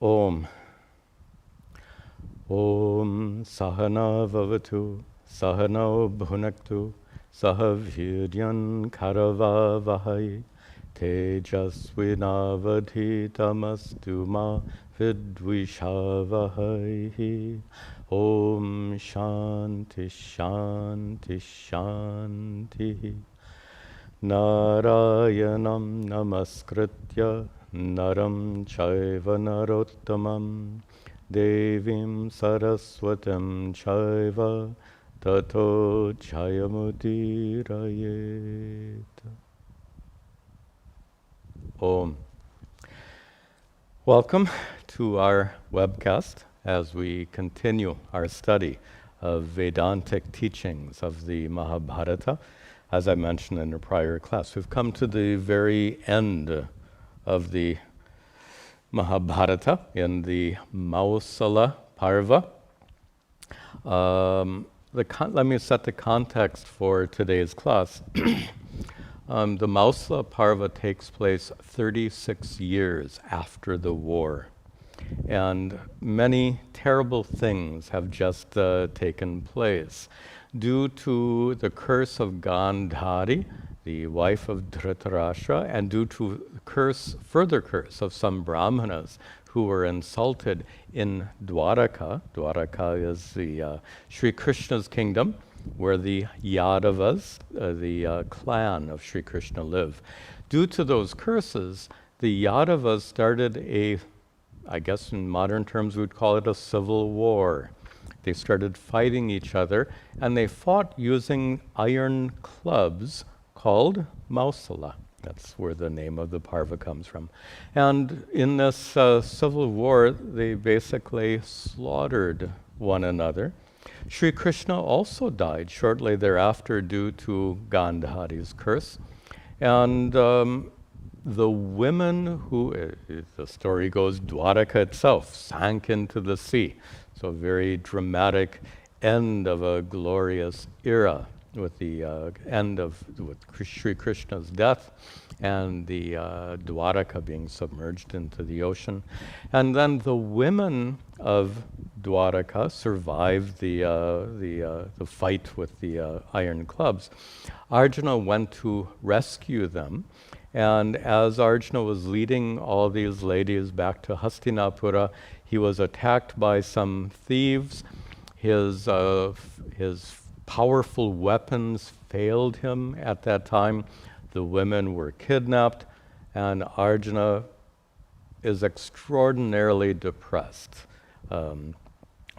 Om. Om Sahana Vavatu Sahano Bhunaktu Sahaviryan Karavavahai Tejasvinavadhitamastu ma vidvishavahai. Om Shanti Shanti Shanti. Narayanam Namaskritya Naram Chaiva Narottamam Devim Saraswatam Chaiva Tato Jayamudirayet. Om. Welcome to our webcast as we continue our study of Vedantic teachings of the Mahabharata. As I mentioned in a prior class, we've come to the very end of the Mahabharata in the Masala Parva. Let me set the context for today's class. The Masala Parva takes place 36 years after the war, and many terrible things have just taken place. Due to the curse of Gandhari, the wife of Dhritarashtra, and due to further curse of some brahmanas who were insulted in Dwaraka. Dwaraka is the Sri Krishna's kingdom, where the Yadavas, the clan of Sri Krishna, live. Due to those curses, the Yadavas started I guess in modern terms we'd call it a civil war. They started fighting each other, and they fought using iron clubs called Masala. That's where the name of the Parva comes from. And in this civil war, they basically slaughtered one another. Sri Krishna also died shortly thereafter due to Gandhari's curse. And the women who, the story goes, Dwaraka itself sank into the sea. So a very dramatic end of a glorious era with the with Sri Krishna's death and the Dwaraka being submerged into the ocean. And then the women of Dwaraka survived the fight with the iron clubs. Arjuna went to rescue them. And as Arjuna was leading all these ladies back to Hastinapura, he was attacked by some thieves. His powerful weapons failed him at that time. The women were kidnapped, and Arjuna is extraordinarily depressed. The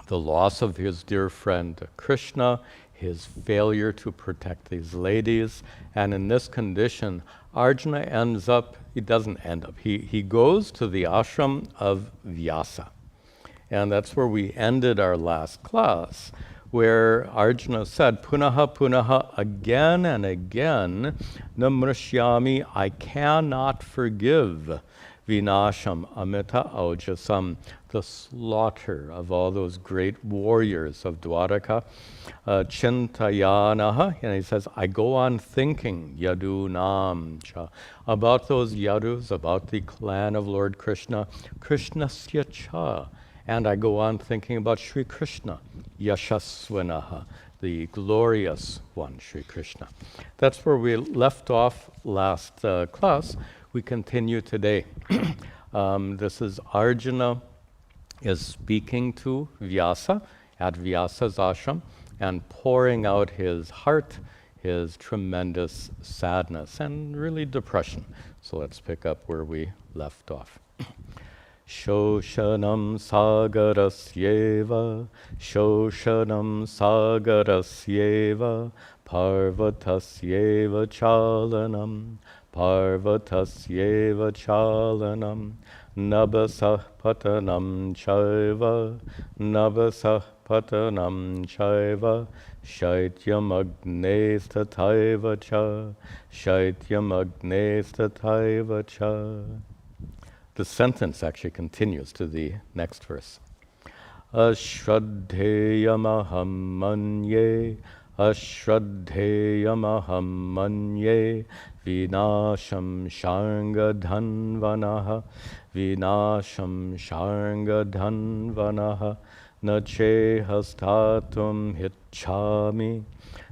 loss of his dear friend Krishna, his failure to protect these ladies, and in this condition, Arjuna he goes to the ashram of Vyasa. And that's where we ended our last class, where Arjuna said, Punaha Punaha, again and again, Namrishyami, I cannot forgive Vinasham Amita Aujasam, the slaughter of all those great warriors of Dwaraka. Chintayanaha, and he says, I go on thinking, Yadunam cha, about those Yadus, about the clan of Lord Krishna, Krishnasya cha, and I go on thinking about Sri Krishna, Yashaswinaha, the glorious one, Sri Krishna. That's where we left off last class. We continue today. This is Arjuna is speaking to Vyasa at Vyasa's ashram and pouring out his heart, his tremendous sadness, and really depression. So let's pick up where we left off. Shoshanam sagarasyeva, Shoshanam sagarasyeva, Parvatasyeva chalanam, Parvatasyeva chalanam, Nabasah patanam chaiva, Nabasah patanam chaiva, Shaityam agnes tataiva cha, Shaityam agnes tataiva cha. The sentence actually continues to the next verse. Ashraddheyamaham manye, ashraddheyamaham manye vinasham shangadhanvanaha vinasham shangadhanvanaha nachehastatum hitchami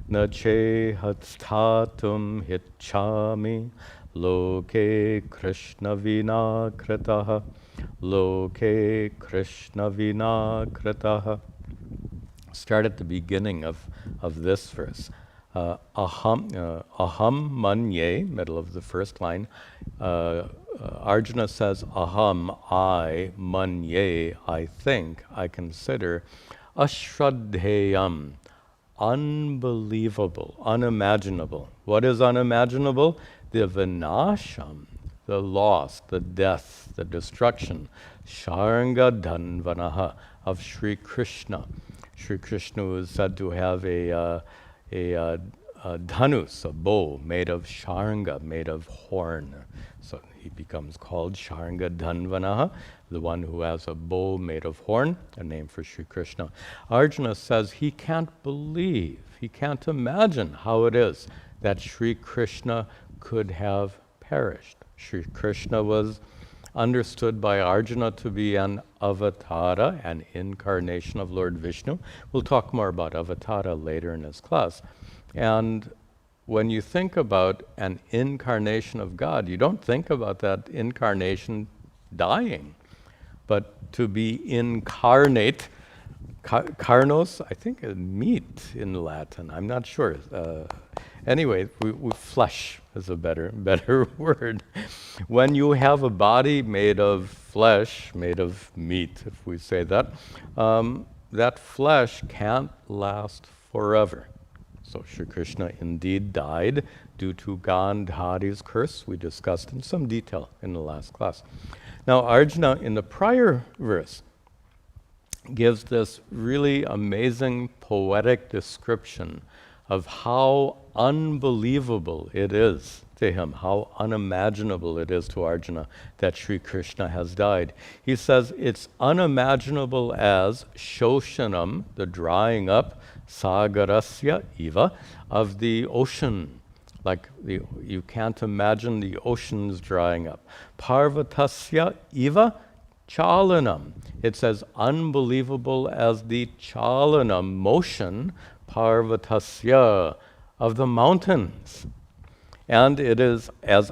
nachehastatum hitchami loke krishna vinakritaha loke krishna vinakritaha. Start at the beginning of this verse. Aham manye, middle of the first line. Arjuna says, aham, I, manye, I think, I consider, ashraddheyam, unbelievable, unimaginable. What is unimaginable? The vinasham, the loss, the death, the destruction, sharanga dhanvanaha, of Sri Krishna. Sri Krishna was said to have a dhanus, a bow made of sharanga, made of horn. So he becomes called Sharanga Dhanvanaha, the one who has a bow made of horn, a name for Sri Krishna. Arjuna says he can't believe, he can't imagine how it is that Sri Krishna could have perished. Sri Krishna was understood by Arjuna to be an avatara, an incarnation of Lord Vishnu. We'll talk more about avatara later in this class. And when you think about an incarnation of God, you don't think about that incarnation dying, but to be incarnate, carnos, I think meat in Latin, I'm not sure. Anyway, we flesh is a better word. When you have a body made of flesh, made of meat, if we say that, that flesh can't last forever. So Sri Krishna indeed died due to Gandhari's curse, we discussed in some detail in the last class. Now Arjuna, in the prior verse, gives this really amazing poetic description of how unbelievable it is to him, how unimaginable it is to Arjuna that Sri Krishna has died. He says it's unimaginable as shoshanam, the drying up, sagarasya iva, of the ocean. Like you can't imagine the oceans drying up. Parvatasya iva chalanam. It's as unbelievable as the chalanam, motion, parvatasya, of the mountains. And it is as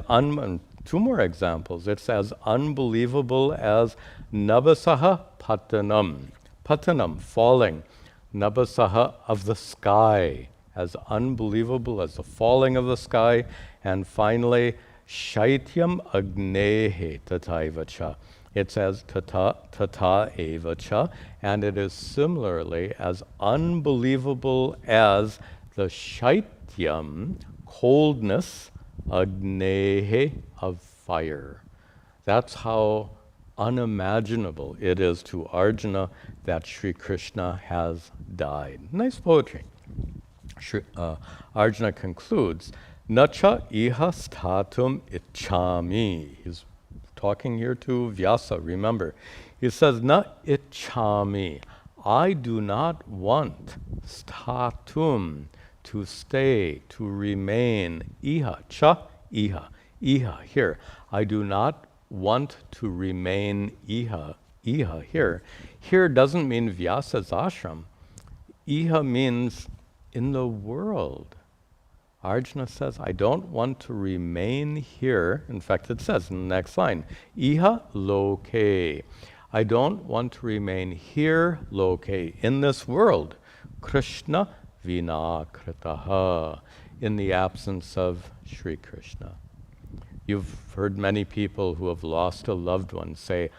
two more examples. It's as unbelievable as nabasaha patanam. Patanam, falling. Nabasaha, of the sky. As unbelievable as the falling of the sky. And finally, shaityam agnehe tataivacha. It's as tata evacha, and it is similarly as unbelievable as the shaityam, coldness, agnehe, of fire. That's how unimaginable it is to Arjuna that Sri Krishna has died. Nice poetry. Arjuna concludes, nacha iha statum ichchami. He's talking here to Vyasa, remember. He says, na ichchami. I do not want statum, to stay, to remain. Iha, cha, iha. Iha, here. I do not want to remain iha. Iha, here. Here doesn't mean Vyasa's ashram. Iha means in the world. Arjuna says, I don't want to remain here. In fact, it says in the next line, iha loke. I don't want to remain here, loke, in this world. Krishna vinakritaha, in the absence of Sri Krishna. You've heard many people who have lost a loved one say,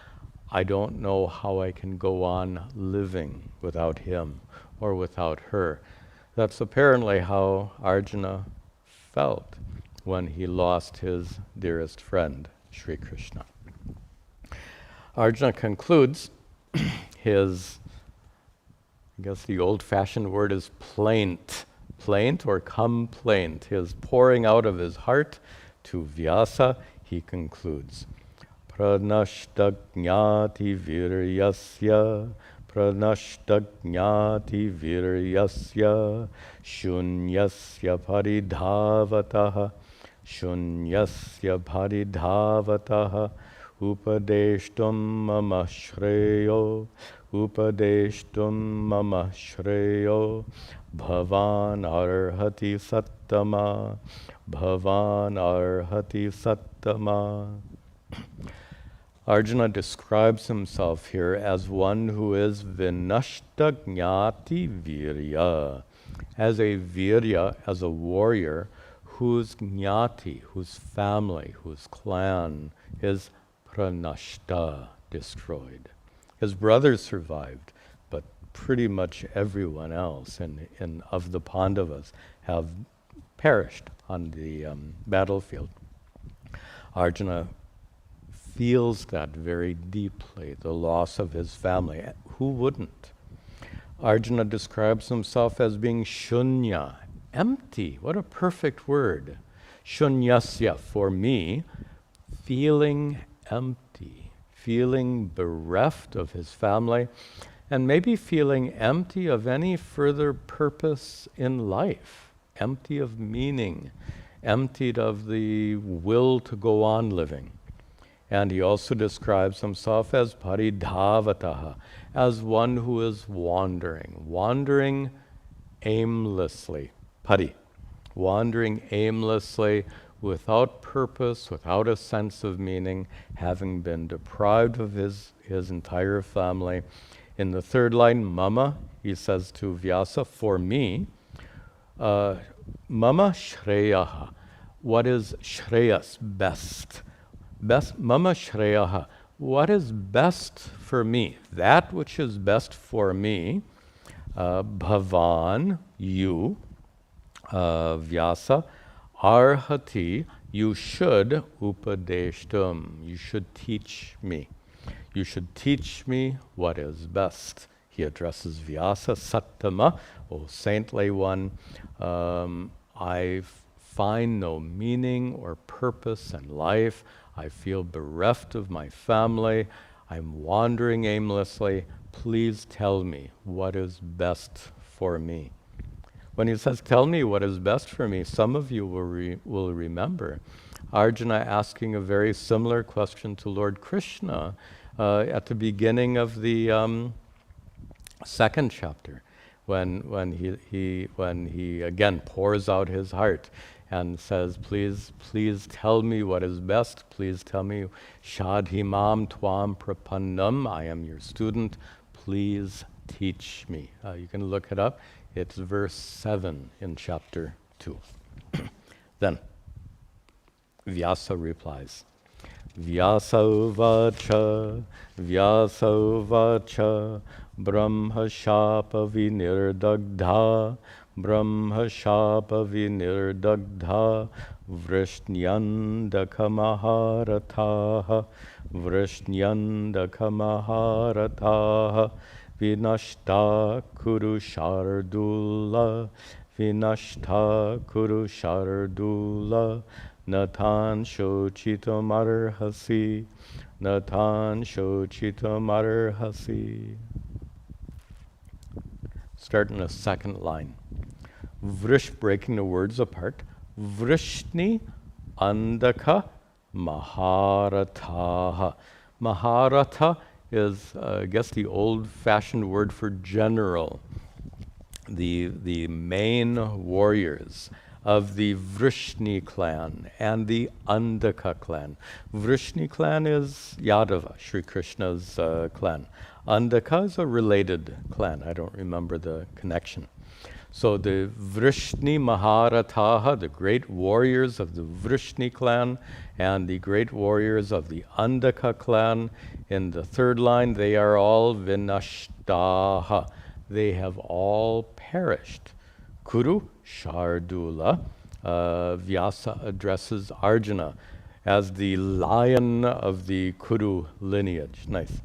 I don't know how I can go on living without him or without her. That's apparently how Arjuna felt when he lost his dearest friend, Sri Krishna. Arjuna concludes his, I guess the old-fashioned word is plaint or complaint, his pouring out of his heart to Vyasa. He concludes, pranashta jnati viryasya pranashtagnyati viryasya shunyasya paridhavataha shunyasya paridhavataha upadeshtum mama shreyo upadeshtum mama shreyo bhavan arhati sattama bhavan arhati sattama. Arjuna describes himself here as one who is vinashta jnati virya, as a virya, as a warrior whose jnati, whose family, whose clan is pranashta, destroyed. His brothers survived, but pretty much everyone else of the Pandavas have perished on the battlefield. Arjuna feels that very deeply, the loss of his family. Who wouldn't? Arjuna describes himself as being shunya, empty. What a perfect word. Shunyasya, for me, feeling empty, feeling bereft of his family, and maybe feeling empty of any further purpose in life, empty of meaning, emptied of the will to go on living. And he also describes himself as paridhavataha, as one who is wandering aimlessly. Pari, wandering aimlessly, without purpose, without a sense of meaning, having been deprived of his entire family. In the third line, mama, he says to Vyasa, for me, mama shreyaha. What is shreyas, best? Mama shreyaha, what is best for me? That which is best for me, bhavan, you, Vyasa, arhati, you should, upadeshtum, you should teach me. You should teach me what is best. He addresses Vyasa, Sattama, O saintly one, I find no meaning or purpose in life. I feel bereft of my family. I'm wandering aimlessly. Please tell me what is best for me. When he says, tell me what is best for me, some of you will remember Arjuna asking a very similar question to Lord Krishna at the beginning of the second chapter, when he again pours out his heart and says, please tell me what is best. Please tell me, Shadhimam Twam Prapannam, I am your student. Please teach me. You can look it up. It's verse 7 in chapter 2. Then, Vyasa replies, Vyasa uvacha, Brahma shapa vinirdagdha, Brahma shapa vinirdagdha, Vrishnyandaka maharataha, Vrishnyandaka maharataha, Vinashta kuru shardula, Vinashta kuru shardula, Natan shochitam arhasi, Natan shochitam arhasi. Start in the second line. Vrish, breaking the words apart. Vrishni andaka maharataha. Maharata is, I guess, the old-fashioned word for general. The main warriors of the Vrishni clan and the Andaka clan. Vrishni clan is Yadava, Sri Krishna's clan. Andaka is a related clan. I don't remember the connection. So the Vrishni Maharataha, the great warriors of the Vrishni clan and the great warriors of the Andaka clan, in the third line, they are all vinashtaha. They have all perished. Kuru Shardula, Vyasa addresses Arjuna as the lion of the Kuru lineage. Nice.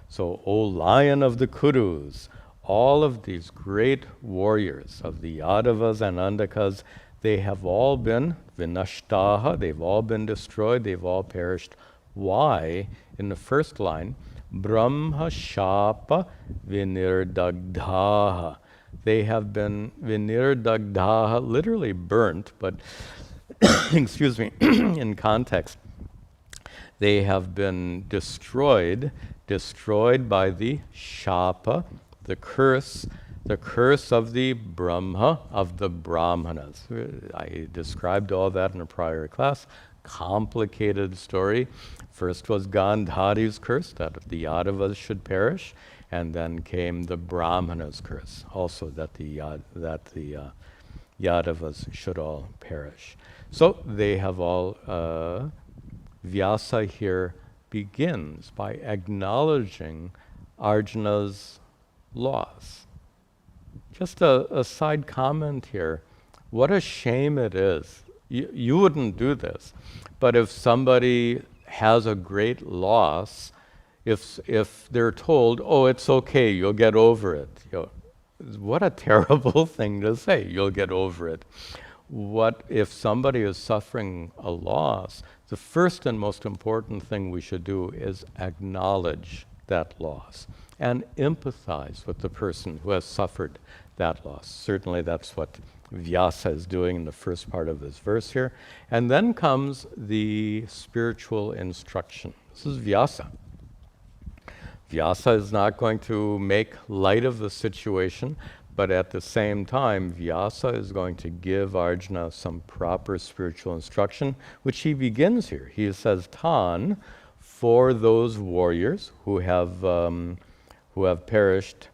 So, O lion of the Kurus, all of these great warriors of the Yadavas and Andakas, they have all been vinashtaha, they've all been destroyed, they've all perished. Why? In the first line, Brahma Shapa Vinirdagdhaha. They have been Vinirdagdhaha, literally burnt, but excuse me, in context, they have been destroyed by the Shapa, the curse of the Brahma, of the Brahmanas. I described all that in a prior class. Complicated story. First was Gandhari's curse, that the Yadavas should perish, and then came the Brahmanas' curse, also that the Yadavas should all perish. So they have all, Vyasa here begins by acknowledging Arjuna's loss. Just a side comment here. What a shame it is. You wouldn't do this, but if somebody has a great loss, if they're told, oh, it's okay, you'll get over it. What a terrible thing to say, you'll get over it. What if somebody is suffering a loss, the first and most important thing we should do is acknowledge that loss and empathize with the person who has suffered that loss. Certainly that's what Vyasa is doing in the first part of this verse here. And then comes the spiritual instruction. This is Vyasa. Vyasa is not going to make light of the situation, but at the same time, Vyasa is going to give Arjuna some proper spiritual instruction, which he begins here. He says, Tan, for those warriors who have perished,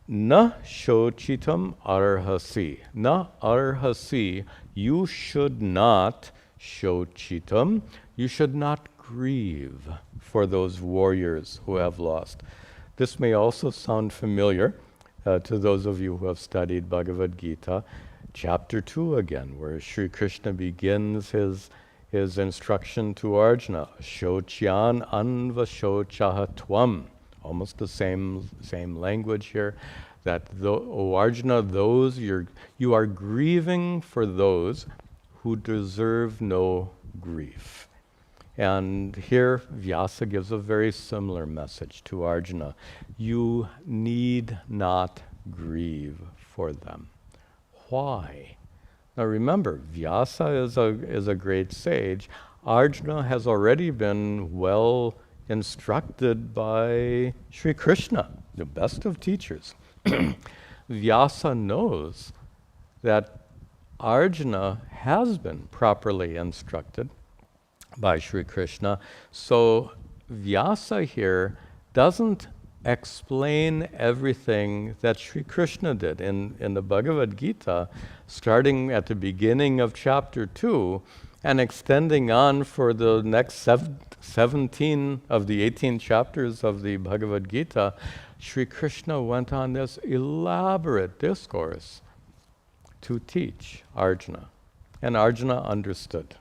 na shochitam arhasi. Na arhasi, you should not shochitam, you should not grieve for those warriors who have lost. This may also sound familiar to those of you who have studied Bhagavad Gita, chapter 2 again, where Sri Krishna begins his instruction to Arjuna, Shochyan anvashochaha tvam. Almost the same language here, that O Arjuna, you are grieving for those who deserve no grief. And here Vyasa gives a very similar message to Arjuna. You need not grieve for them. Why? Now remember, Vyasa is a great sage. Arjuna has already been well instructed by Sri Krishna, the best of teachers. Vyasa knows that Arjuna has been properly instructed by Sri Krishna. So Vyasa here doesn't explain everything that Sri Krishna did. In the Bhagavad Gita, starting at the beginning of chapter 2 and extending on for the next 17 of the 18 chapters of the Bhagavad Gita, Sri Krishna went on this elaborate discourse to teach Arjuna. And Arjuna understood.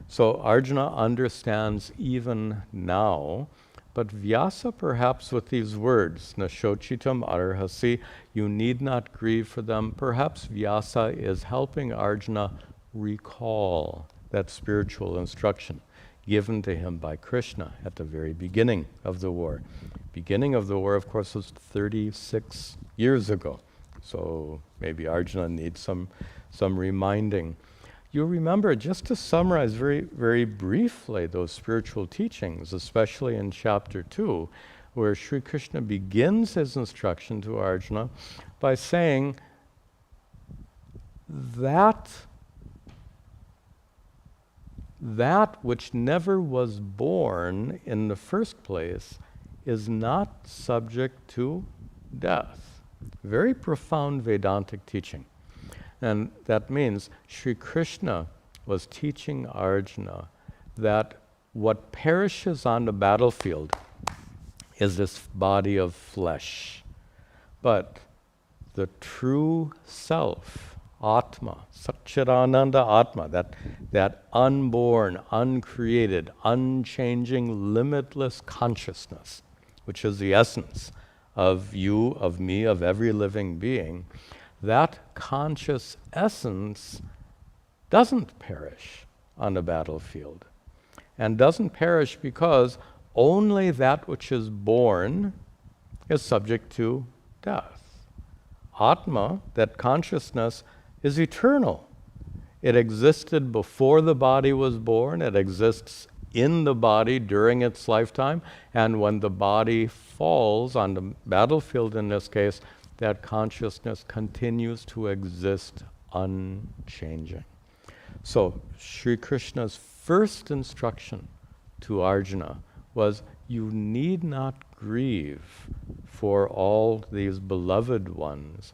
So Arjuna understands even now, but Vyasa perhaps with these words, Nashochitam arhasi, you need not grieve for them, perhaps Vyasa is helping Arjuna recall that spiritual instruction given to him by Krishna at the very beginning of the war. Beginning of the war, of course, was 36 years ago. So maybe Arjuna needs some reminding. You remember, just to summarize very, very briefly those spiritual teachings, especially in chapter 2, where Sri Krishna begins his instruction to Arjuna by saying that which never was born in the first place is not subject to death. Very profound Vedantic teaching. And that means Sri Krishna was teaching Arjuna that what perishes on the battlefield is this body of flesh. But the true self, Atma, Satchidananda Atma, that unborn, uncreated, unchanging, limitless consciousness, which is the essence of you, of me, of every living being, that conscious essence doesn't perish on the battlefield. And doesn't perish because only that which is born is subject to death. Atma, that consciousness, is eternal. It existed before the body was born. It exists in the body during its lifetime. And when the body falls on the battlefield, in this case, that consciousness continues to exist unchanging. So Sri Krishna's first instruction to Arjuna was, you need not grieve for all these beloved ones,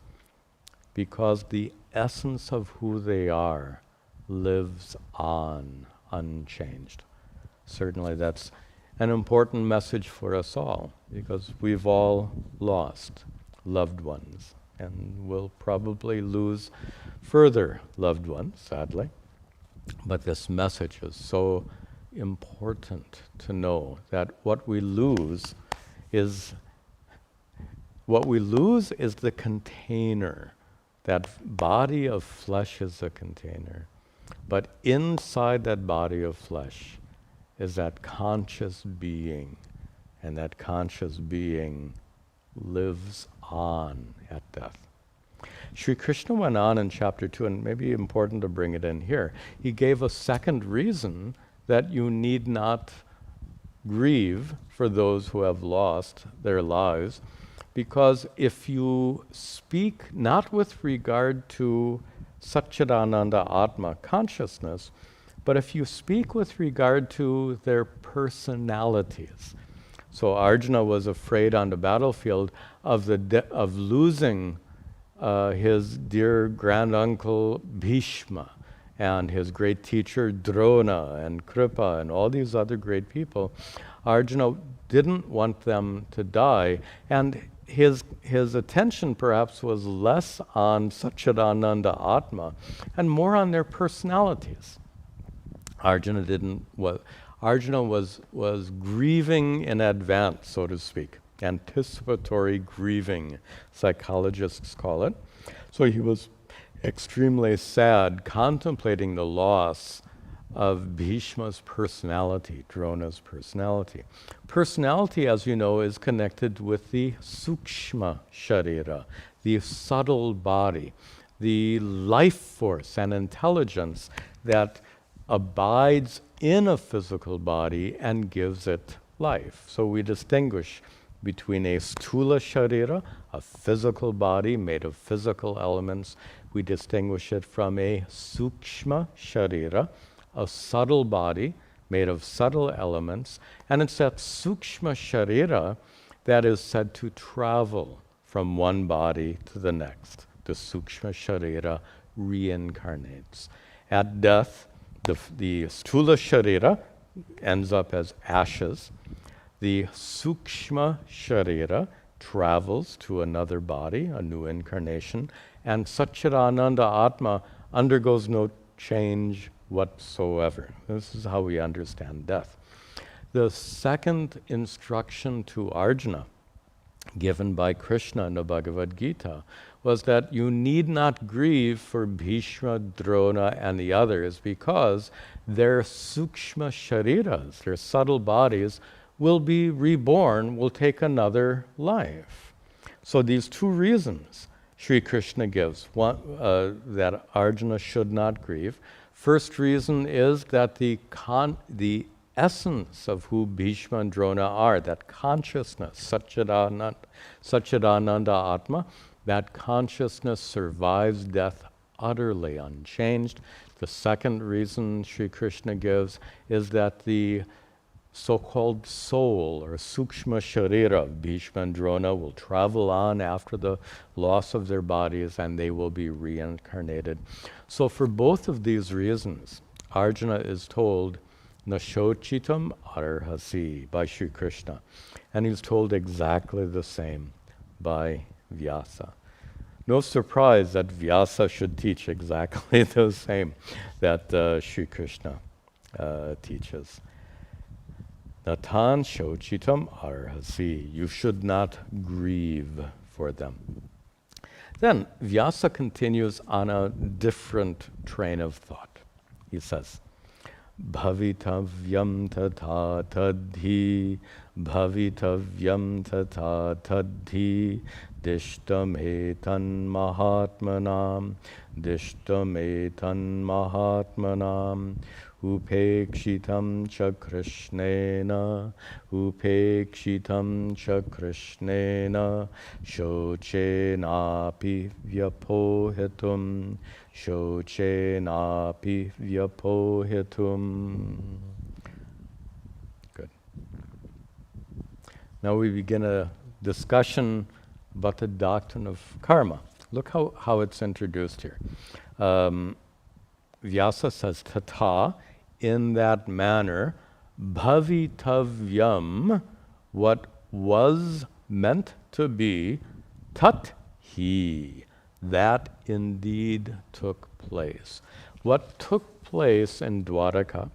because the essence of who they are lives on unchanged. Certainly that's an important message for us all, because we've all lost loved ones and will probably lose further loved ones, sadly. But this message is so important to know that what we lose is the container. That body of flesh is a container. But inside that body of flesh is that conscious being. And that conscious being lives on at death. Sri Krishna went on in chapter 2, and maybe important to bring it in here. He gave a second reason that you need not grieve for those who have lost their lives, because if you speak not with regard to Satchidananda Atma consciousness, but if you speak with regard to their personalities. So Arjuna was afraid on the battlefield of losing his dear granduncle Bhishma and his great teacher Drona and Kripa and all these other great people. Arjuna didn't want them to die, and his attention perhaps was less on Satchidananda Atma and more on their personalities. Arjuna was grieving in advance, so to speak. Anticipatory grieving, psychologists call it. So he was extremely sad, contemplating the loss of Bhishma's personality, Drona's personality. Personality, as you know, is connected with the sukshma sharira, the subtle body, the life force and intelligence that abides in a physical body and gives it life. So we distinguish between a stula sharira, a physical body made of physical elements. We distinguish it from a sukshma sharira, a subtle body made of subtle elements. And it's that sukshma sharira that is said to travel from one body to the next. The sukshma sharira reincarnates. At death, the stula sharira ends up as ashes. The sukshma sharira travels to another body, a new incarnation, and Satchidananda Atma undergoes no change whatsoever. This is how we understand death. The second instruction to Arjuna, given by Krishna in the Bhagavad Gita, was that you need not grieve for Bhishma, Drona, and the others, because their sukshma shariras, their subtle bodies, will be reborn, will take another life. So these two reasons Sri Krishna gives, one, that Arjuna should not grieve. First reason is that the essence of who Bhishma and Drona are, that consciousness, Satchidananda Atma, that consciousness survives death utterly unchanged. The second reason Sri Krishna gives is that the so-called soul or sukshma sharira of Bhishma and Drona will travel on after the loss of their bodies, and they will be reincarnated. So for both of these reasons, Arjuna is told, Nashochitam arhasi, by Sri Krishna. And he's told exactly the same by Vyasa. No surprise that Vyasa should teach exactly the same that Sri Krishna teaches. Natan shochitam arhasi. You should not grieve for them. Then Vyasa continues on a different train of thought. He says, bhavitavyam tata tadhi, bhavitavyam tata tadhi, dishtam etan mahatmanam, dishtam etan mahatmanam, upekshitam cha krishnena, upekshitam cha krishnena, shochenapi vyapohitum, shochenapi vyapohitum. Good. Now we begin a discussion about the doctrine of karma. Look how it's introduced here. Vyasa says, tata, in that manner, bhavitavyam, what was meant to be, tat hi, that indeed took place. What took place in Dwaraka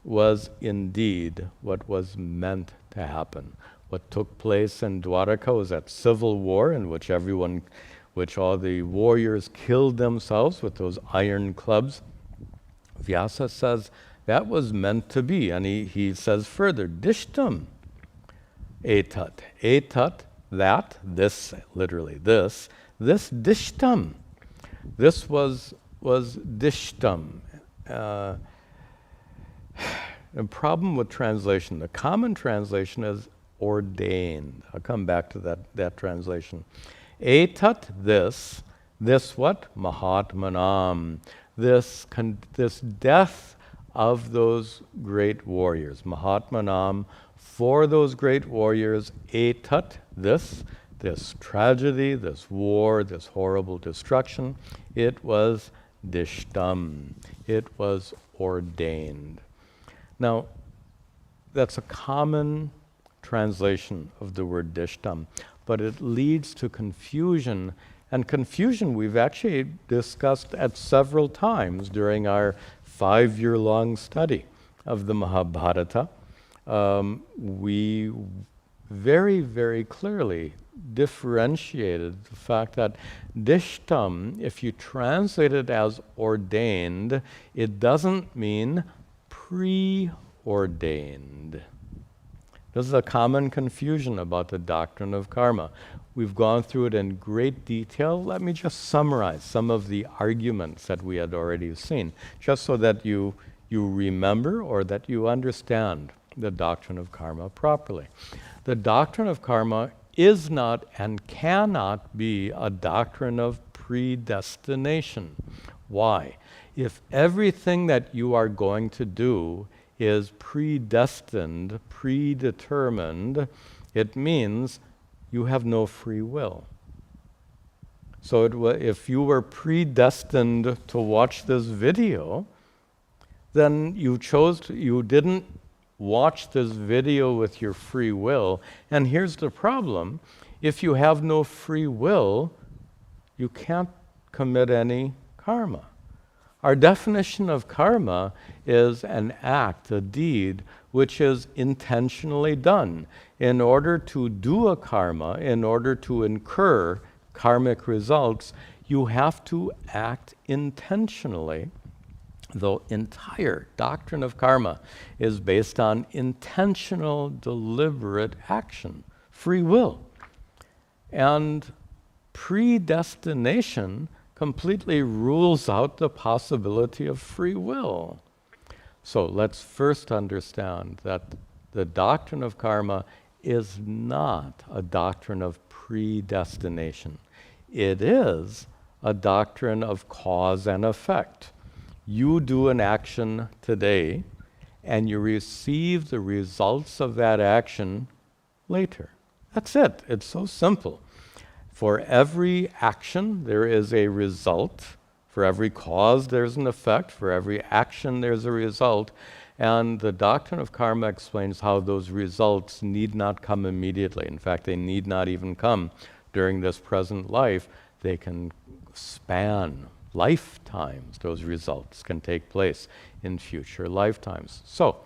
was indeed what was meant to happen. What took place in Dwaraka was that civil war in which all the warriors killed themselves with those iron clubs. Vyasa says that was meant to be, and he says further, dishtam etat. Etat, that, this, literally this dishtam. This was dishtam. A problem with translation. The common translation is ordained. I'll come back to that translation. Etat, this what? Mahatmanam. This death of those great warriors. Mahatmanam, for those great warriors. Etat, this tragedy, this war, this horrible destruction. It was dishtam. It was ordained. Now, that's a common translation of the word dishtam, but it leads to confusion. And confusion we've actually discussed at several times during our 5-year-long study of the Mahabharata. We very, very clearly differentiated the fact that dishtam, if you translate it as ordained, it doesn't mean preordained. This is a common confusion about the doctrine of karma. We've gone through it in great detail. Let me just summarize some of the arguments that we had already seen, just so that you remember or that you understand the doctrine of karma properly. The doctrine of karma is not and cannot be a doctrine of predestination. Why? If everything that you are going to do is predestined, predetermined, it means you have no free will. So if you were predestined to watch this video, then you didn't watch this video with your free will. And here's the problem. If you have no free will, you can't commit any karma. Our definition of karma is an act, a deed, which is intentionally done. In order to do a karma, in order to incur karmic results, you have to act intentionally. The entire doctrine of karma is based on intentional, deliberate action, free will. And predestination completely rules out the possibility of free will. So let's first understand that the doctrine of karma is not a doctrine of predestination. It is a doctrine of cause and effect. You do an action today, and you receive the results of that action later. That's it. It's so simple. For every action, there is a result. For every cause, there's an effect. For every action, there's a result. And the doctrine of karma explains how those results need not come immediately. In fact, they need not even come during this present life. They can span lifetimes. Those results can take place in future lifetimes. So,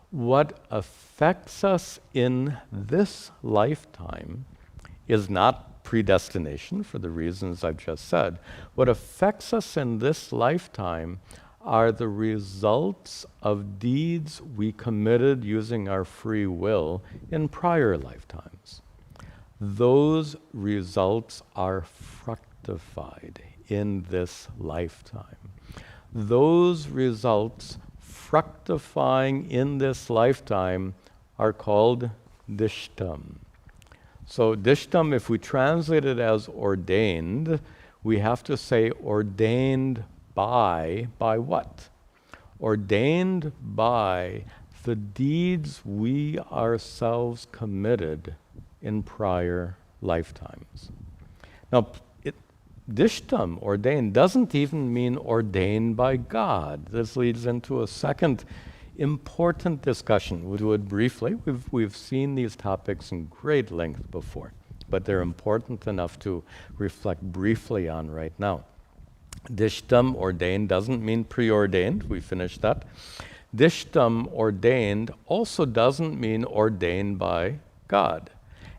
what affects us in this lifetime is not predestination for the reasons I've just said. What affects us in this lifetime are the results of deeds we committed using our free will in prior lifetimes. Those results are fructified in this lifetime. Those results fructifying in this lifetime are called dishtam. So dishtam, if we translate it as ordained, we have to say ordained by what? Ordained by the deeds we ourselves committed in prior lifetimes. Now, dishtam, ordained, doesn't even mean ordained by God. This leads into a second important discussion. We would briefly, we've seen these topics in great length before, but they're important enough to reflect briefly on right now. Dishtam, ordained, doesn't mean preordained. We finished that. Dishtam, ordained, also doesn't mean ordained by God.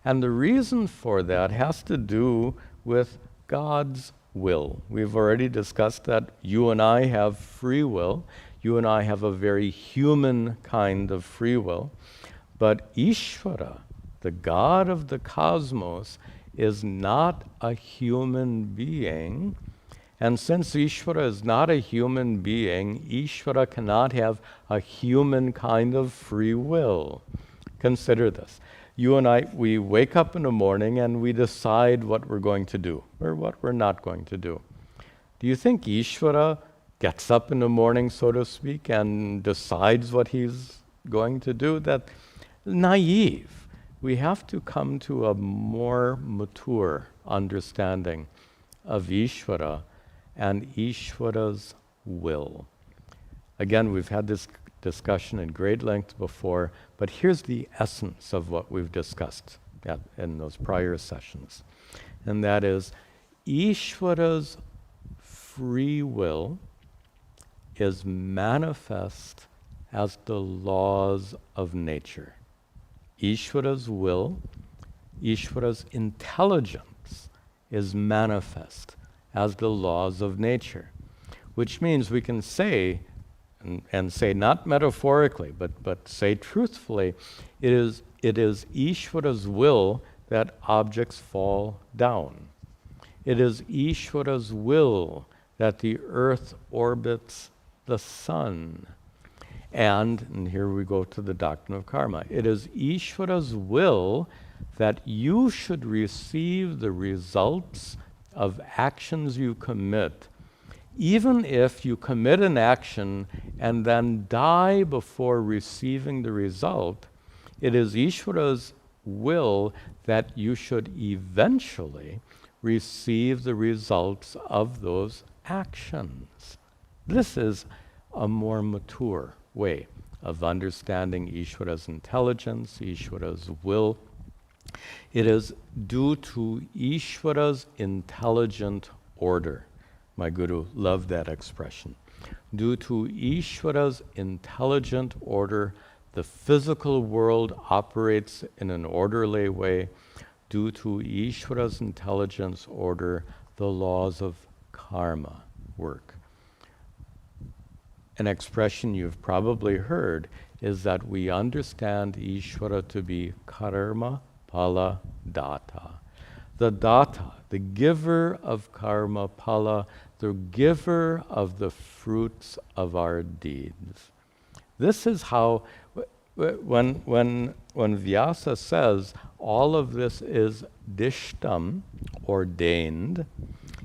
And the reason for that has to do with God's will. We've already discussed that you and I have free will. You and I have a very human kind of free will. But Ishvara, the God of the cosmos, is not a human being. And since Ishvara is not a human being, Ishvara cannot have a human kind of free will. Consider this. You and I, we wake up in the morning and we decide what we're going to do or what we're not going to do. Do you think Ishvara gets up in the morning, so to speak, and decides what he's going to do? That's naive. We have to come to a more mature understanding of Ishvara and Ishvara's will. Again, we've had this discussion in great length before, but here's the essence of what we've discussed in those prior sessions. And that is, Ishvara's free will is manifest as the laws of nature. Ishvara's will, Ishvara's intelligence is manifest as the laws of nature, which means we can say, and say not metaphorically, but say truthfully, it is Ishvara's will that objects fall down. It is Ishvara's will that the earth orbits the sun. And here we go to the doctrine of karma. It is Ishvara's will that you should receive the results of actions you commit, even if you commit an action and then die before receiving the result. It is Ishvara's will that you should eventually receive the results of those actions. This is a more mature way of understanding Ishvara's intelligence, Ishvara's will. It is due to Ishvara's intelligent order. My guru loved that expression. Due to Ishvara's intelligent order, the physical world operates in an orderly way. Due to Ishvara's intelligence order, the laws of karma work. An expression you've probably heard is that we understand Ishvara to be karma pala data. The data, the giver of karma pala, the giver of the fruits of our deeds. This is how, when Vyasa says all of this is dishtam, ordained,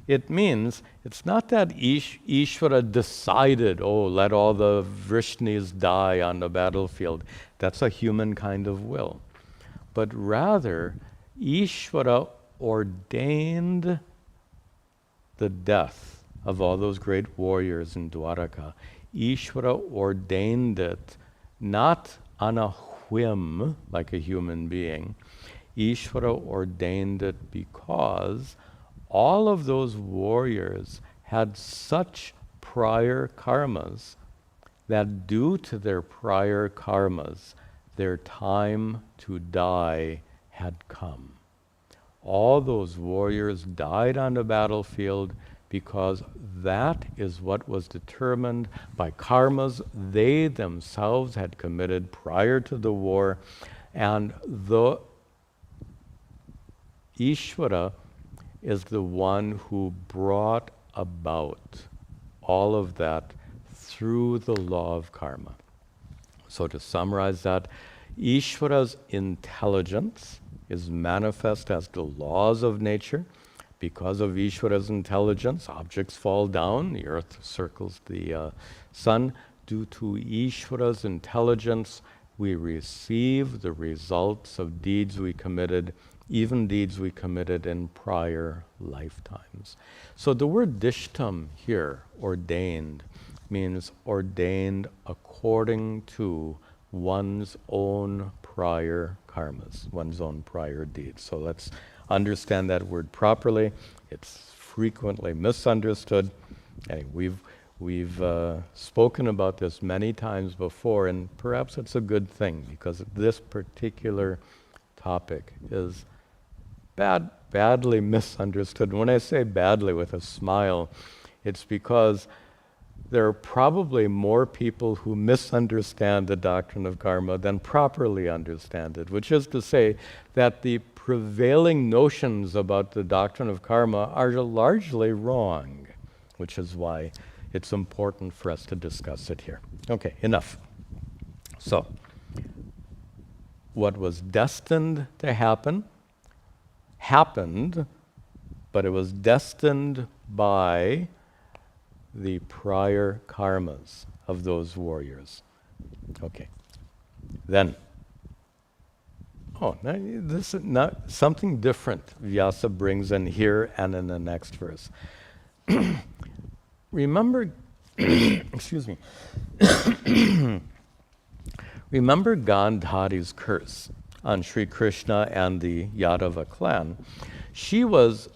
it means it's not that Ishvara decided, oh, let all the Vrishnis die on the battlefield. That's a human kind of will. But rather, Ishvara ordained the death of all those great warriors in Dwaraka. Ishvara ordained it not on a whim like a human being. Ishvara ordained it because all of those warriors had such prior karmas that due to their prior karmas, their time to die had come. All those warriors died on the battlefield because that is what was determined by karmas they themselves had committed prior to the war, and the Ishvara is the one who brought about all of that through the law of karma. So to summarize that, Ishvara's intelligence is manifest as the laws of nature. Because of Ishvara's intelligence, objects fall down, the earth circles the sun. Due to Ishvara's intelligence, we receive the results of deeds we committed, even deeds we committed in prior lifetimes. So the word dishtam here, ordained, means ordained according to one's own prior karmas, one's own prior deeds. So let's understand that word properly. It's frequently misunderstood. Anyway, we've spoken about this many times before, and perhaps it's a good thing, because this particular topic is badly misunderstood. And when I say badly with a smile, it's because there are probably more people who misunderstand the doctrine of karma than properly understand it, which is to say that the prevailing notions about the doctrine of karma are largely wrong, which is why it's important for us to discuss it here. Okay, enough. So, what was destined to happen happened, but it was destined by the prior karmas of those warriors. Okay. Then, now this is not something different Vyasa brings in here and in the next verse. Remember, excuse me. Remember Gandhari's curse on Sri Krishna and the Yadava clan. She was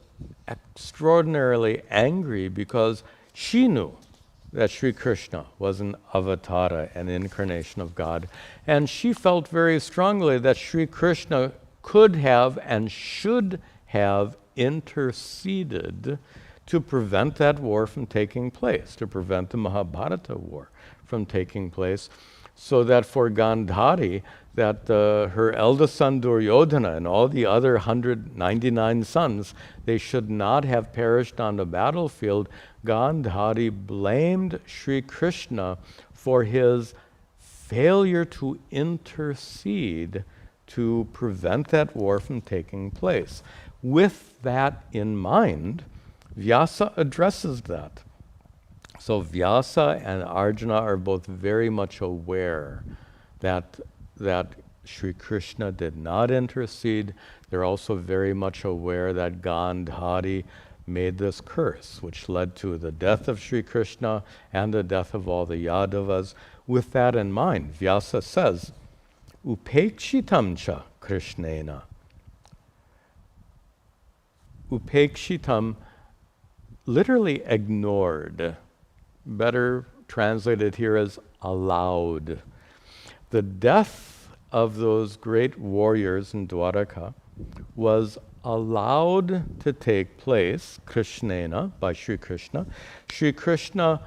extraordinarily angry because she knew that Sri Krishna was an avatara, an incarnation of God, and she felt very strongly that Sri Krishna could have and should have interceded to prevent that war from taking place, to prevent the Mahabharata war from taking place, so that for Gandhari, that her eldest son Duryodhana and all the other 199 sons, they should not have perished on the battlefield. Gandhari blamed Sri Krishna for his failure to intercede to prevent that war from taking place. With that in mind, Vyasa addresses that. So Vyasa and Arjuna are both very much aware that Sri Krishna did not intercede. They're also very much aware that Gandhari made this curse, which led to the death of Sri Krishna and the death of all the Yadavas. With that in mind, Vyasa says, Upekshitam cha Krishnena. Upekshitam, literally ignored. Better translated here as allowed. The death of those great warriors in Dwaraka was allowed to take place, Krishnena, by Sri Krishna. Sri Krishna,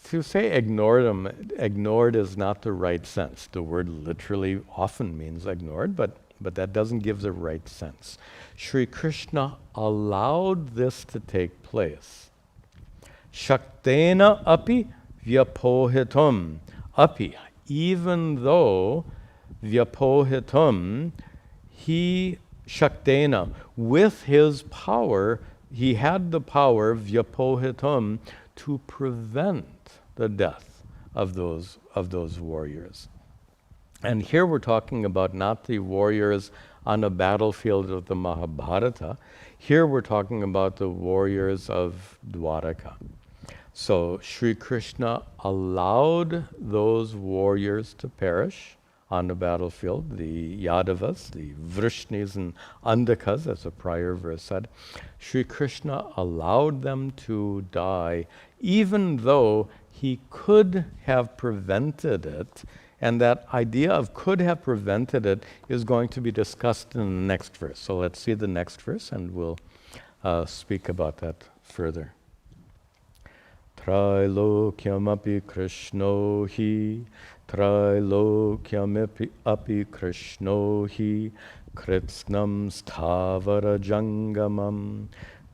to say ignored is not the right sense. The word literally often means ignored, but that doesn't give the right sense. Sri Krishna allowed this to take place. Shaktena api vyapohitum. Api, even though vyapohitum, he, Shaktena, with his power, he had the power, vyapohitum, to prevent the death of those warriors. And here we're talking about not the warriors on the battlefield of the Mahabharata. Here we're talking about the warriors of Dwaraka. So Sri Krishna allowed those warriors to perish on the battlefield, the Yadavas, the Vrishnis and Andakas, as the prior verse said. Sri Krishna allowed them to die, even though he could have prevented it. And that idea of could have prevented it is going to be discussed in the next verse. So let's see the next verse and we'll speak about that further. Trilokyamapi Krishno hi, Trilokyamapi api Krishno hi, Kritsnam Stavara Jangamam,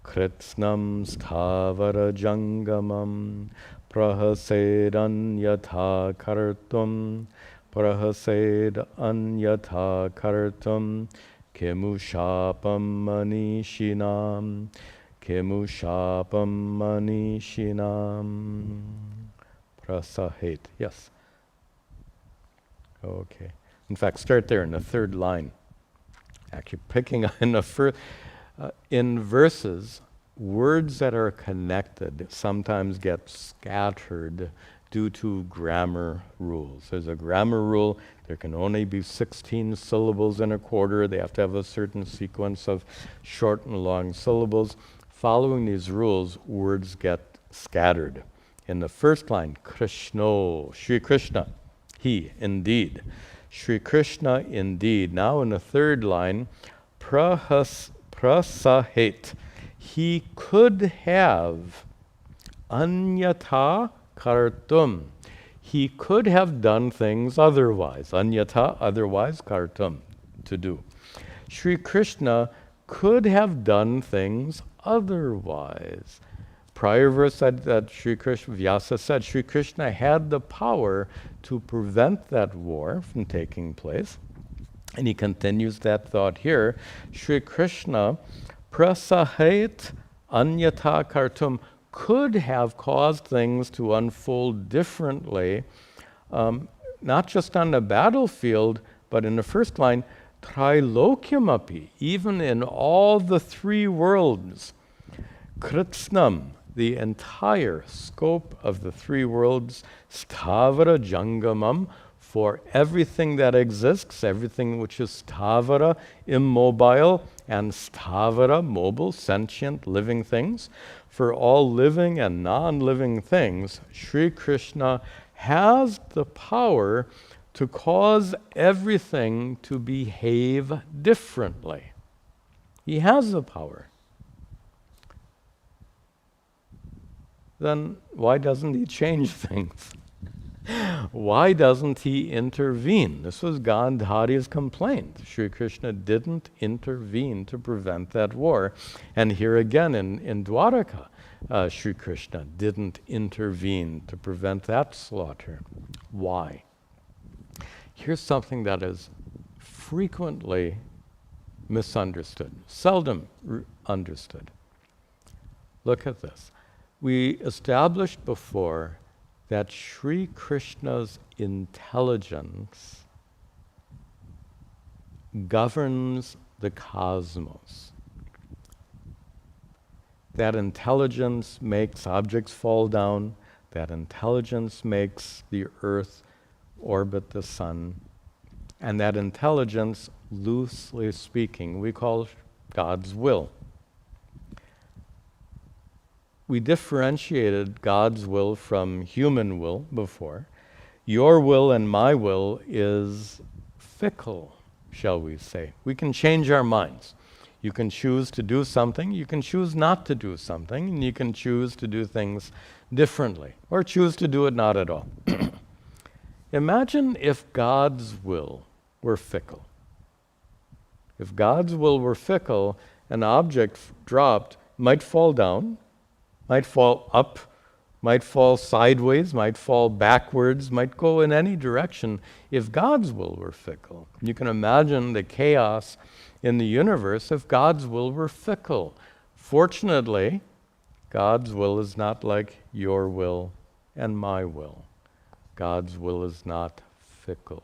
Kritsnam Stavara Jangamam, Prahased Anyatha Kartum, Prahased Anyatha Kartum, Kemushapam Manishinam, Kemushapam Manishinam. Prasahet. Yes. Okay. In fact, start there in the third line. Actually, picking in the first, in verses, words that are connected sometimes get scattered due to grammar rules. There's a grammar rule. There can only be 16 syllables in a quarter. They have to have a certain sequence of short and long syllables. Following these rules, words get scattered. In the first line, Krishno, Sri Krishna, he, indeed. Sri Krishna, indeed. Now in the third line, prasahet, he could have anyatha kartum. He could have done things otherwise. Anyatha, otherwise, kartum, to do. Sri Krishna could have done things otherwise. Prior verse said that Sri Krishna, Vyasa said, Sri Krishna had the power to prevent that war from taking place. And he continues that thought here. Sri Krishna, prasahet anyatha kartum, could have caused things to unfold differently, not just on the battlefield, but in the first line, trilokyamapi, even in all the three worlds. Kritsnam, the entire scope of the three worlds, stavara jangamam, for everything that exists, everything which is stavara, immobile, and stavara, mobile, sentient, living things. For all living and non-living things, Sri Krishna has the power to cause everything to behave differently. He has the power. Then why doesn't he change things? Why doesn't he intervene? This was Gandhari's complaint. Sri Krishna didn't intervene to prevent that war. And here again in Dwaraka, Sri Krishna didn't intervene to prevent that slaughter. Why? Here's something that is frequently misunderstood, seldom understood. Look at this. We established before that Sri Krishna's intelligence governs the cosmos. That intelligence makes objects fall down. That intelligence makes the earth orbit the sun. And that intelligence, loosely speaking, we call God's will. We differentiated God's will from human will before. Your will and my will is fickle, shall we say. We can change our minds. You can choose to do something, you can choose not to do something, and you can choose to do things differently, or choose to do it not at all. Imagine if God's will were fickle. If God's will were fickle, an object dropped might fall down, might fall up, might fall sideways, might fall backwards, might go in any direction if God's will were fickle. You can imagine the chaos in the universe if God's will were fickle. Fortunately, God's will is not like your will and my will. God's will is not fickle.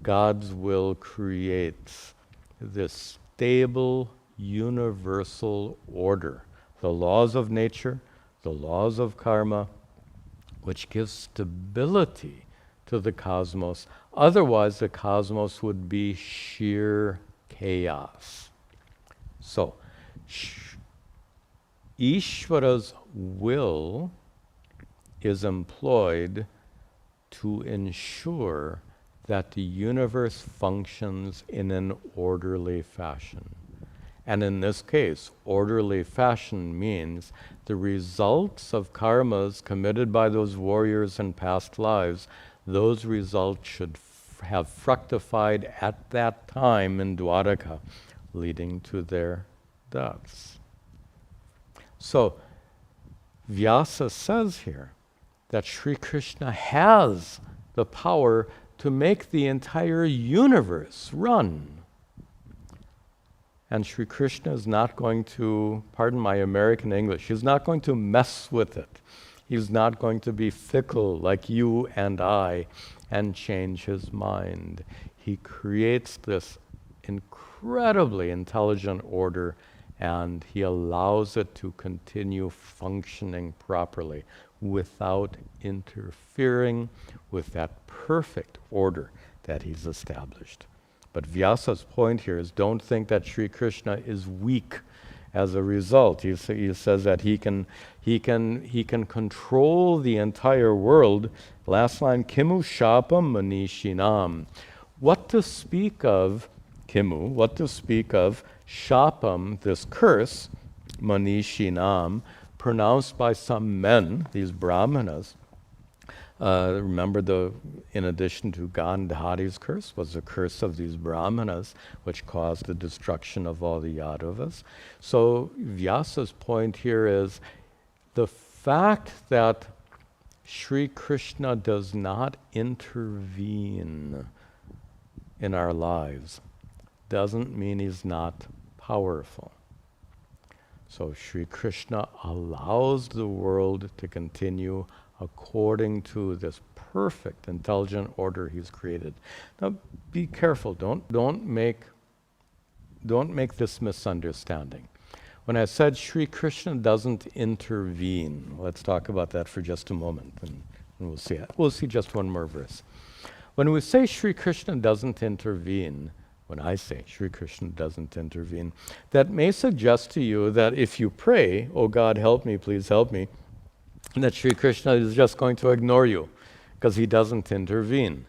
God's will creates this stable, universal order. The laws of nature, the laws of karma, which gives stability to the cosmos. Otherwise, the cosmos would be sheer chaos. So, Ishvara's will is employed to ensure that the universe functions in an orderly fashion. And in this case, orderly fashion means the results of karmas committed by those warriors in past lives, those results should have fructified at that time in Dwaraka, leading to their deaths. So, Vyasa says here that Sri Krishna has the power to make the entire universe run. And Sri Krishna is not going to, pardon my American English, he's not going to mess with it. He's not going to be fickle like you and I and change his mind. He creates this incredibly intelligent order, and he allows it to continue functioning properly without interfering with that perfect order that he's established. But Vyasa's point here is, don't think that Sri Krishna is weak as a result. He says that he can control the entire world. Last line, Kimu Shapam Manishinam. What to speak of Kimu? What to speak of Shapam, this curse, Manishinam, pronounced by some men, these Brahmanas. Remember, in addition to Gandhari's curse, was the curse of these Brahmanas, which caused the destruction of all the Yadavas. So Vyasa's point here is the fact that Sri Krishna does not intervene in our lives doesn't mean he's not powerful. So Sri Krishna allows the world to continue according to this perfect, intelligent order he's created. Now, be careful. Don't make this misunderstanding. When I said Sri Krishna doesn't intervene, let's talk about that for just a moment, and we'll see it. We'll see just one more verse. When we say Sri Krishna doesn't intervene, when I say Sri Krishna doesn't intervene, that may suggest to you that if you pray, "Oh God, help me, please help me," that Sri Krishna is just going to ignore you because he doesn't intervene.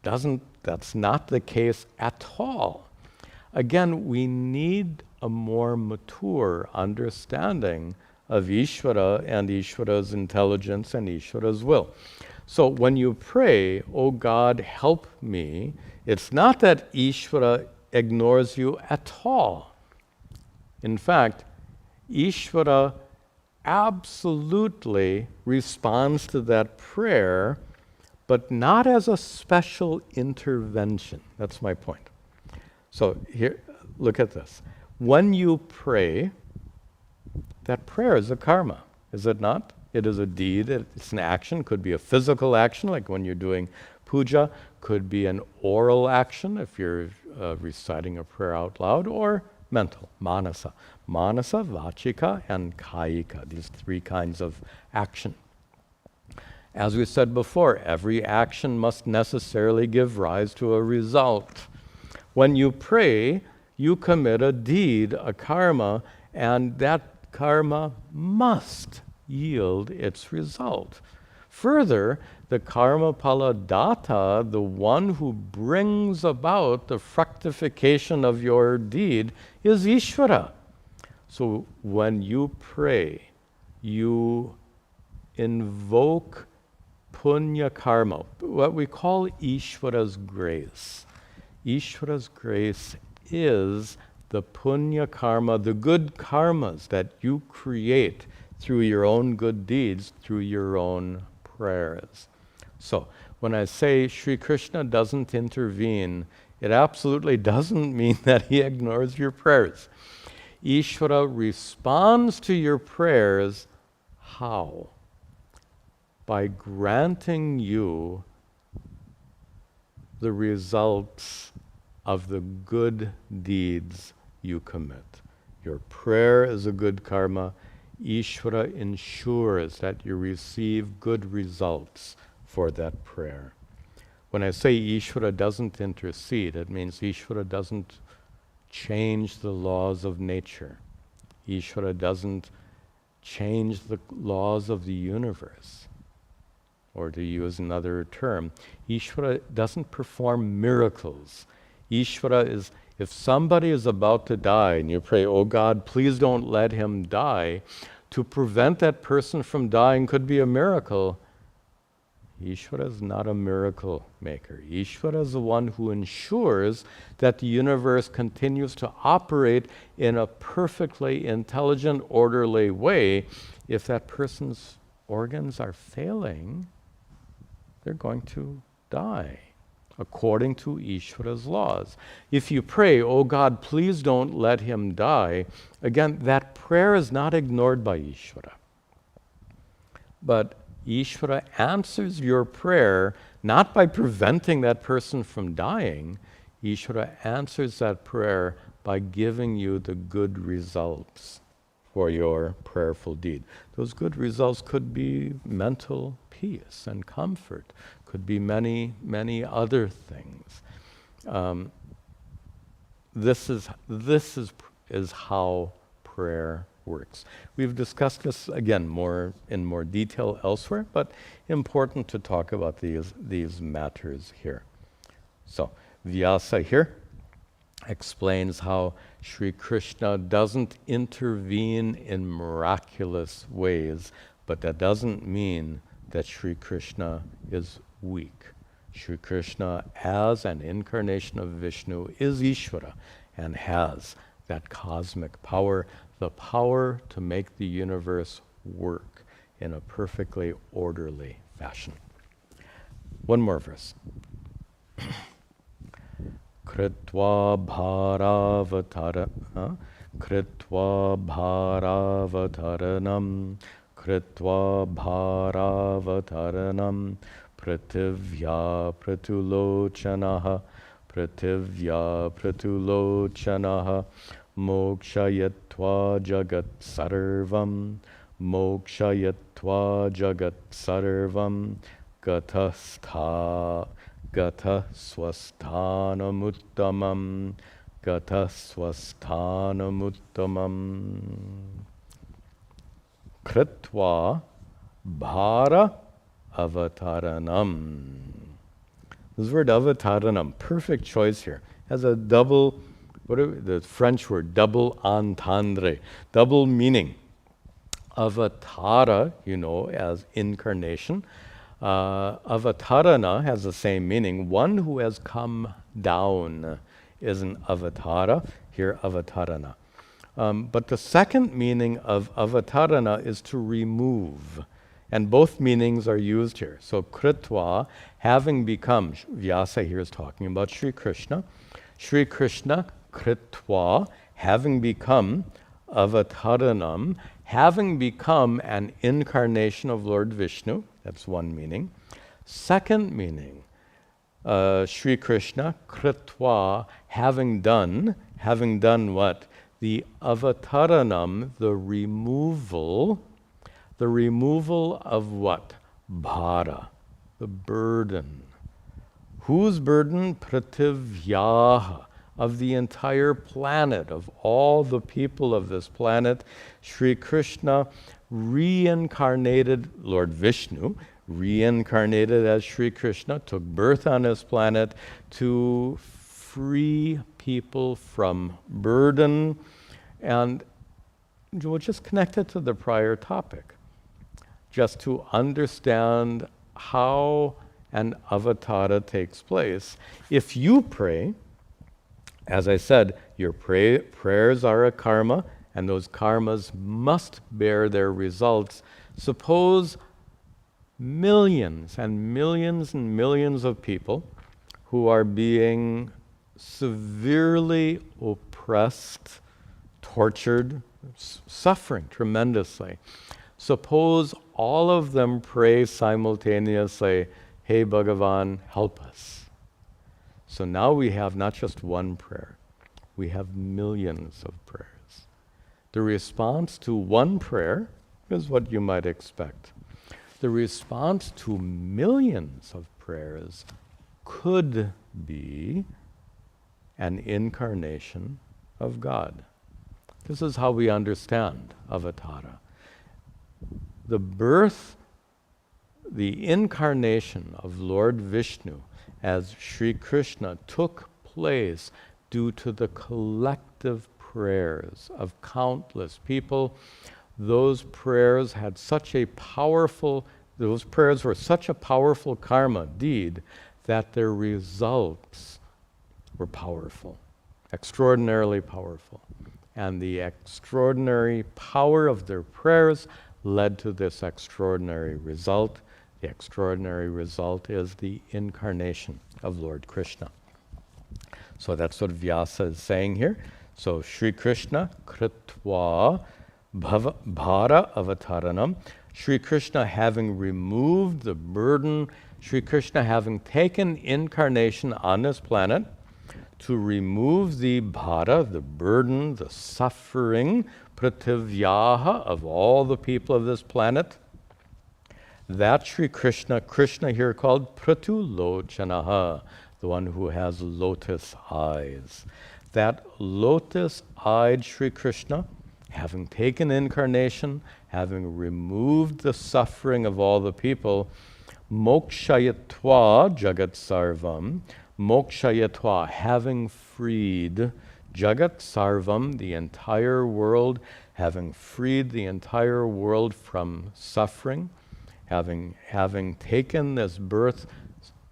That's not the case at all. Again, we need a more mature understanding of Ishvara and Ishvara's intelligence and Ishvara's will. So when you pray, "Oh God, help me," it's not that Ishvara ignores you at all. In fact, Ishvara absolutely responds to that prayer, but not as a special intervention. That's my point. So here, look at this. When you pray, that prayer is a karma, is it not? It is a deed, it's an action, could be a physical action, like when you're doing puja, could be an oral action, if you're reciting a prayer out loud, or mental, manasa. Manasa, vachika, and kayika, these three kinds of action. As we said before, every action must necessarily give rise to a result. When you pray, you commit a deed, a karma, and that karma must yield its result. Further, the karma paladata, the one who brings about the fructification of your deed, is Ishvara. So when you pray, you invoke punya karma, what we call Ishvara's grace. Ishvara's grace is the punya karma, the good karmas that you create through your own good deeds, through your own prayers. So when I say Sri Krishna doesn't intervene, it absolutely doesn't mean that he ignores your prayers. Ishvara responds to your prayers. How? By granting you the results of the good deeds you commit. Your prayer is a good karma. Ishvara ensures that you receive good results for that prayer. When I say Ishvara doesn't intercede, it means Ishvara doesn't change the laws of nature. Ishvara doesn't change the laws of the universe. Or to use another term, Ishvara doesn't perform miracles. Ishvara is, if somebody is about to die and you pray, oh God, please don't let him die, to prevent that person from dying could be a miracle. Ishvara is not a miracle maker. Ishvara is the one who ensures that the universe continues to operate in a perfectly intelligent, orderly way. If that person's organs are failing, they're going to die, according to Ishvara's laws. If you pray, oh God, please don't let him die, again, that prayer is not ignored by Ishvara. But Ishvara answers your prayer not by preventing that person from dying. Ishvara answers that prayer by giving you the good results for your prayerful deed. Those good results could be mental peace and comfort, could be many, many other things. This is how prayer works. We've discussed this again in more detail elsewhere, but important to talk about these matters here. So Vyasa here explains how Sri Krishna doesn't intervene in miraculous ways, but that doesn't mean that Sri Krishna is weak. Sri Krishna, as an incarnation of Vishnu, is Ishvara and has that cosmic power, the power to make the universe work in a perfectly orderly fashion. One more verse. Kritva bharavatarana Prithivya Pratulochanaha Mokshayatva Jagat Sarvam Gata Swasthanamuttamam Kritva Bhara Avataranam. This word avataranam, perfect choice here, has a double, the French word, double entendre, double meaning. Avatara, as incarnation. Avatarana has the same meaning. One who has come down is an avatara, here avatarana. But the second meaning of avatarana is to remove. And both meanings are used here. So Kritva, having become, Vyasa here is talking about Sri Krishna. Sri Krishna, Kritva, having become avataranam, having become an incarnation of Lord Vishnu. That's one meaning. Second meaning, Sri Krishna, Kritva, having done what? The avataranam, the removal of what? Bhara, the burden. Whose burden? Prativyaha, of the entire planet, of all the people of this planet. Sri Krishna reincarnated, Lord Vishnu reincarnated as Sri Krishna, took birth on this planet to free people from burden. And we'll just connect it to the prior topic, just to understand how an avatara takes place. If you pray, as I said, your prayers are a karma, and those karmas must bear their results. Suppose millions and millions and millions of people who are being severely oppressed, tortured, suffering tremendously. Suppose all of them pray simultaneously, "Hey Bhagavan, help us." So now we have not just one prayer, we have millions of prayers. The response to one prayer is what you might expect. The response to millions of prayers could be an incarnation of God. This is how we understand avatara. The birth, the incarnation of Lord Vishnu as Sri Krishna took place due to the collective prayers of countless people. Those prayers had such a powerful, those prayers were such a powerful karma deed that their results were powerful, extraordinarily powerful. And the extraordinary power of their prayers led to this extraordinary result. The extraordinary result is the incarnation of Lord Krishna. So that's what Vyasa is saying here. So Sri Krishna kritva bhara avataranam. Sri Krishna having removed the burden, Sri Krishna having taken incarnation on this planet to remove the bhara, the burden, the suffering, prativyaha of all the people of this planet. That Sri Krishna, Krishna here called Pratulochanaha, the one who has lotus eyes. That lotus-eyed Sri Krishna, having taken incarnation, having removed the suffering of all the people, mokshayatva jagat sarvam, mokshayatva, having freed jagat sarvam, the entire world, having freed the entire world from suffering, having taken this birth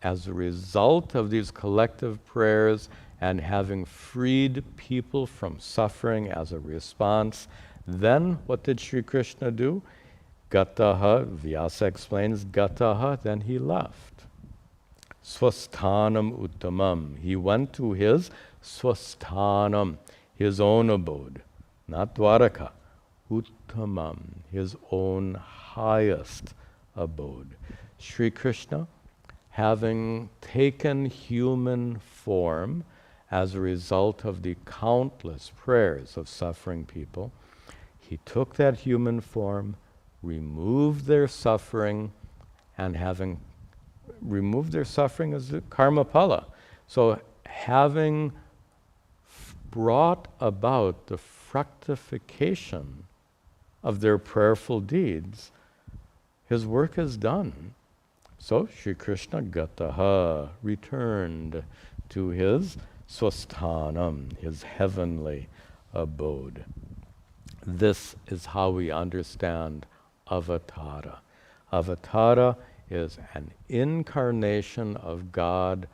as a result of these collective prayers and having freed people from suffering as a response, then what did Sri Krishna do? Gataha, Vyasa explains, Gataha, then he left. Swasthanam uttamam. He went to his swasthanam, his own abode, not Dwaraka, uttamam, his own highest abode. Sri Krishna, having taken human form as a result of the countless prayers of suffering people, he took that human form, removed their suffering, and having removed their suffering as the karma pala. So having brought about the fructification of their prayerful deeds, his work is done. So Sri Krishna gataha, returned to his swasthanam, his heavenly abode. This is how we understand avatara. Avatara is an incarnation of God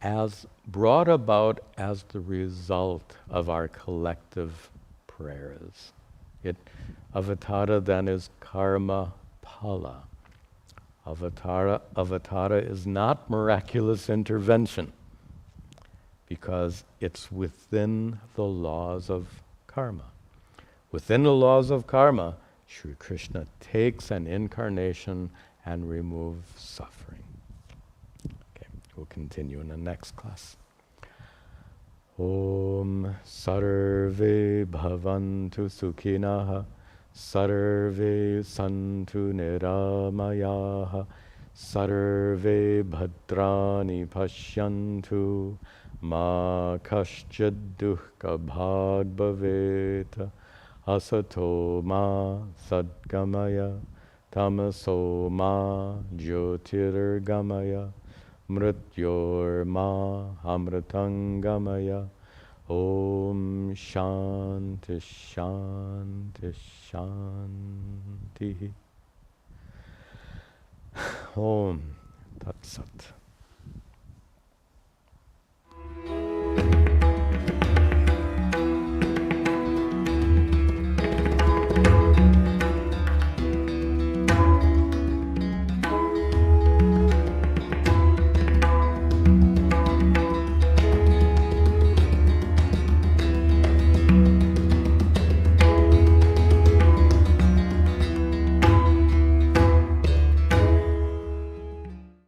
as brought about as the result of our collective prayers. Avatara then is karma pala. Avatara is not miraculous intervention because it's within the laws of karma. Within the laws of karma, Sri Krishna takes an incarnation and removes suffering. Okay, we'll continue in the next class. Om sarve bhavantu sukhinaha sarve santu niramayaha sarve bhadrani pashyantu ma kaschid dukkha bhag bhaveta asato ma sadgamaya tamaso ma jyotirgamaya mrityor ma amritangamaya. Om Shanti Shanti Shanti. Om Tat Sat.